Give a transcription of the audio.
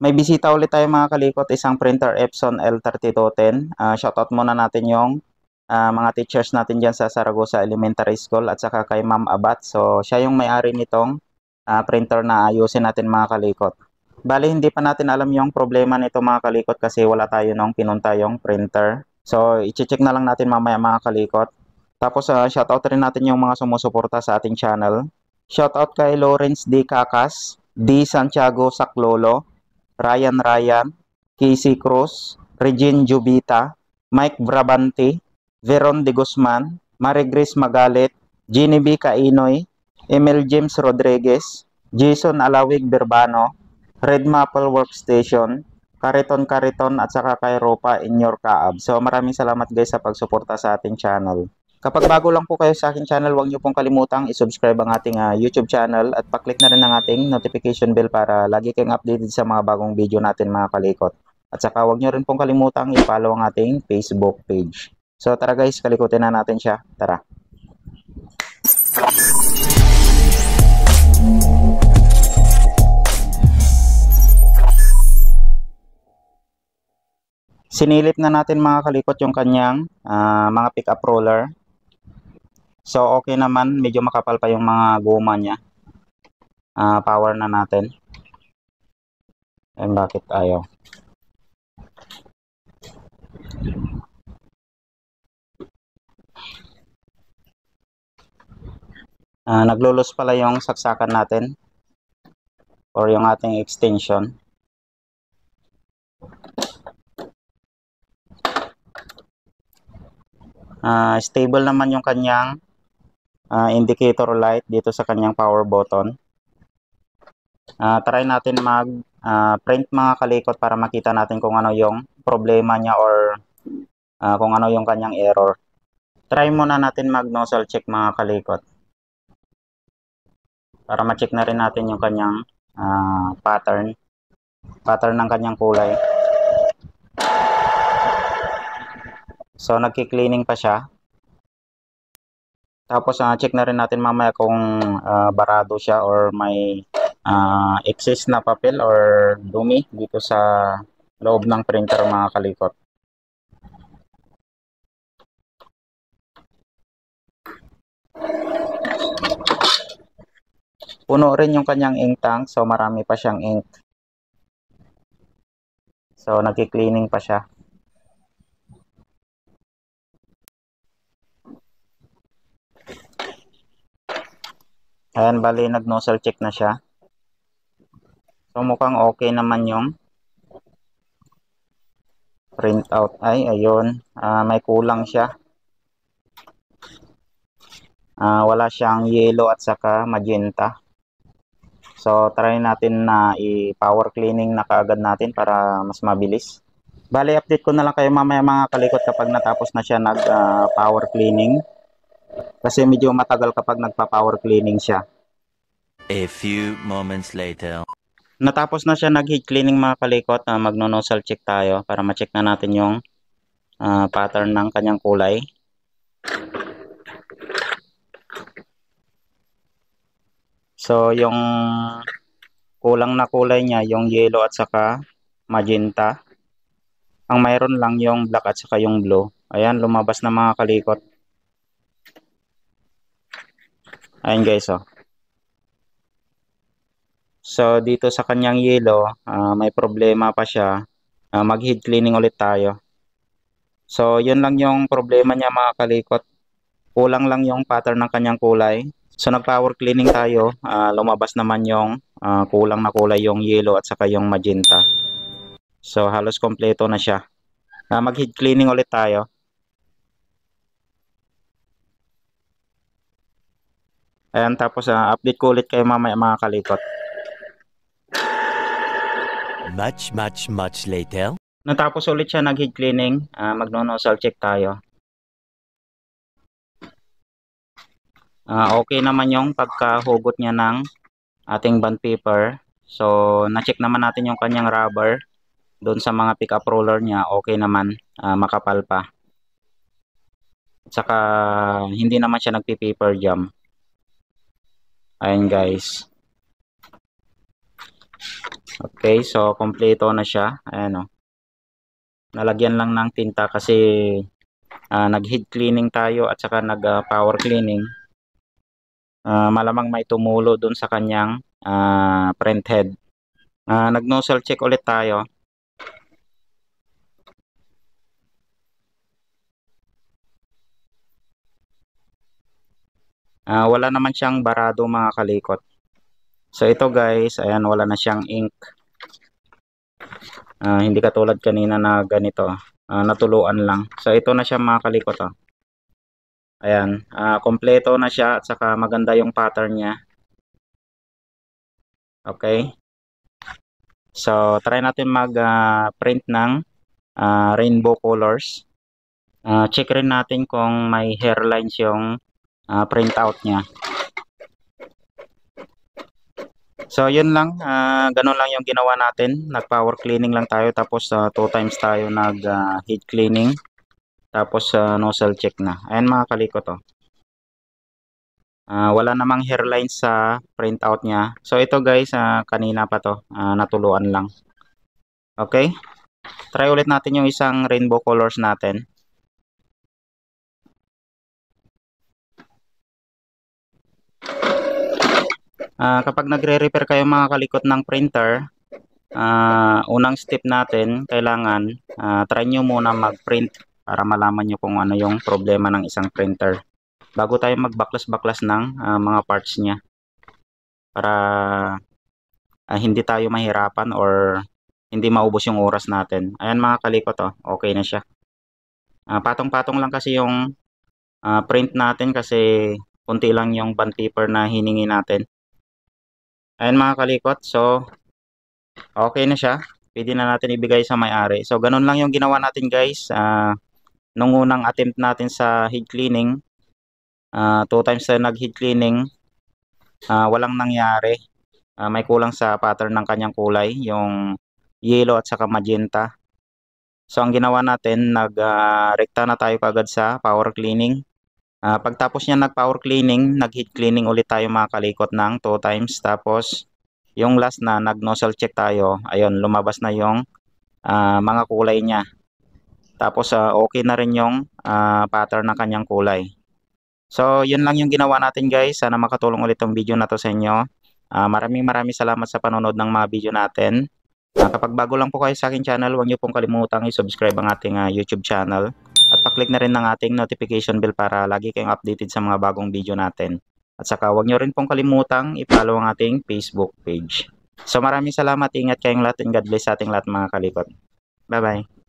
May bisita ulit tayo mga kalikot, isang printer Epson L3210. Shoutout muna natin yung mga teachers natin dyan sa Saragosa Elementary School at saka kay Ma'am Abat. So siya yung may-ari nitong printer na ayusin natin mga kalikot. Bali hindi pa natin alam yung problema nito mga kalikot kasi wala tayo nung pinunta yung printer. So i-check na lang natin mamaya mga kalikot. Tapos shoutout rin natin yung mga sumusuporta sa ating channel. Shoutout kay Lawrence D. Cacas, D. Santiago Saclolo, Ryan, Casey Cruz, Regine Jubita, Mike Brabante, Veron de Guzman, Marigris Magalit, Ginny B. Kainoy, Emil James Rodriguez, Jason Alawig Berbano, Red Maple Workstation, Kariton at saka kay Ropa in your kaab. So maraming salamat guys sa pagsuporta sa ating channel. Kapag bago lang po kayo sa aking channel, huwag niyo pong kalimutang i-subscribe ang ating YouTube channel at pa-click na rin ang ating notification bell para lagi kayong updated sa mga bagong video natin mga kalikot. At saka huwag niyo rin pong kalimutang i-follow ang ating Facebook page. So tara guys, kalikutin na natin siya. Tara! Sinilip na natin mga kalikot yung kanyang mga pick-up roller. So okay naman, medyo makapal pa yung mga guma niya. Power na natin. And bakit ayaw? Naglulos pala yung saksakan natin or yung ating extension. Stable naman yung kanyang indicator light dito sa kanyang power button. Try natin mag print mga kalikot para makita natin kung ano yung problema niya or kung ano yung kanyang error. Try muna natin mag nozzle check mga kalikot para ma-check na rin natin yung kanyang pattern ng kanyang kulay. So nagki-cleaning pa siya. Tapos check na rin natin mamaya kung barado siya or may excess na papel or dumi dito sa loob ng printer mga kalikot. Puno rin yung kanyang ink tank, so marami pa siyang ink. So nagki-cleaning pa siya. Ayan, bali nag-nozzle check na siya. So mukhang okay naman yung printout. Ay, ayun. May kulang siya. Wala siyang yellow at saka magenta. So try natin na i-power cleaning na kaagad natin para mas mabilis. Bali, update ko na lang kayo mamaya mga kalikot kapag natapos na siya nag-power cleaning. Kasi medyo matagal kapag nagpa-power cleaning siya. A few moments later. Natapos na siya nag-heat cleaning mga kalikot. Magno-nozzle check tayo para ma-check na natin yung pattern ng kanyang kulay. So yung kulang na kulay niya, yung yellow at saka magenta. Ang mayroon lang yung black at saka yung blue. Ayan, lumabas na mga kalikot. Ayan guys, oh. So dito sa kanyang yellow, may problema pa siya. Mag-heat cleaning ulit tayo. So yun lang yung problema niya mga kalikot. Kulang lang yung pattern ng kanyang kulay. So nag-power cleaning tayo. Lumabas naman yung kulang na kulay yung yellow at saka yung magenta. So halos kompleto na siya. Mag-heat cleaning ulit tayo. Ayan, tapos update ko ulit kayo mamaya mga kalikot. Much later. Natapos ulit siya nag-heat cleaning. Magno-nozzle check tayo. Okay naman yung pagkahugot niya ng ating bond paper. So na-check naman natin yung kanyang rubber. Doon sa mga pick-up roller niya, okay naman. Makapal pa. At saka hindi naman siya nagpi-paper jam. Ayan guys. Okay, so kompleto na siya. Ayan o. Nalagyan lang ng tinta kasi nag-head cleaning tayo at saka nag-power cleaning. Malamang may tumulo dun sa kanyang print head. Nag-nozzle check ulit tayo. Wala naman siyang barado mga kalikot. So ito guys, ayan, wala na siyang ink. Hindi katulad kanina na ganito, natuluan lang. So ito na siya mga kalikot. Ayan, kompleto na siya at saka maganda yung pattern niya. Okay. So try natin mag-print ng rainbow colors. Check rin natin kung may hairlines yung printout niya. So yun lang, ganun lang yung ginawa natin. Nag-power cleaning lang tayo tapos 2 times tayo nag-heat cleaning. Tapos nozzle check na. Ayan mga kalikot to. Wala namang hairlines sa printout niya. So ito guys, kanina pa to, natuluan lang. Okay? Try ulit natin yung isang rainbow colors natin. Kapag nagre-repair kayo mga kalikot ng printer, unang step natin, kailangan try nyo muna mag-print para malaman nyo kung ano yung problema ng isang printer bago tayo magbaklas-baklas ng mga parts niya para hindi tayo mahirapan or hindi maubos yung oras natin. Ayan mga kalikot, okay na siya. Patong-patong lang kasi yung print natin kasi kunti lang yung bond paper na hiningi natin. Ayan mga kalikot, so okay na siya. Pwede na natin ibigay sa may-ari. So ganun lang yung ginawa natin guys. Nung unang attempt natin sa head cleaning, 2 times na nag-head cleaning, walang nangyari. May kulang sa pattern ng kanyang kulay, yung yellow at saka magenta. So ang ginawa natin, nag-rekta na tayo kagad sa power cleaning. Pagtapos niya nag-power cleaning, nag-heat cleaning ulit tayo mga kalikot ng 2 times. Tapos yung last na nag-nozzle check tayo, ayun, lumabas na yung mga kulay niya. Tapos okay na rin yung pattern ng kanyang kulay. So yun lang yung ginawa natin guys. Sana makatulong ulit yung video na to sa inyo. Maraming salamat sa panonood ng mga video natin. Kapag bago lang po kayo sa aking channel, huwag niyo pong kalimutang i-subscribe ang ating YouTube channel. At pa-click na rin ng ating notification bell para lagi kayong updated sa mga bagong video natin. At saka huwag niyo rin pong kalimutang i-follow ang ating Facebook page. So maraming salamat, ingat kayong lahat and God bless sa ating lahat mga kalikot. Bye bye.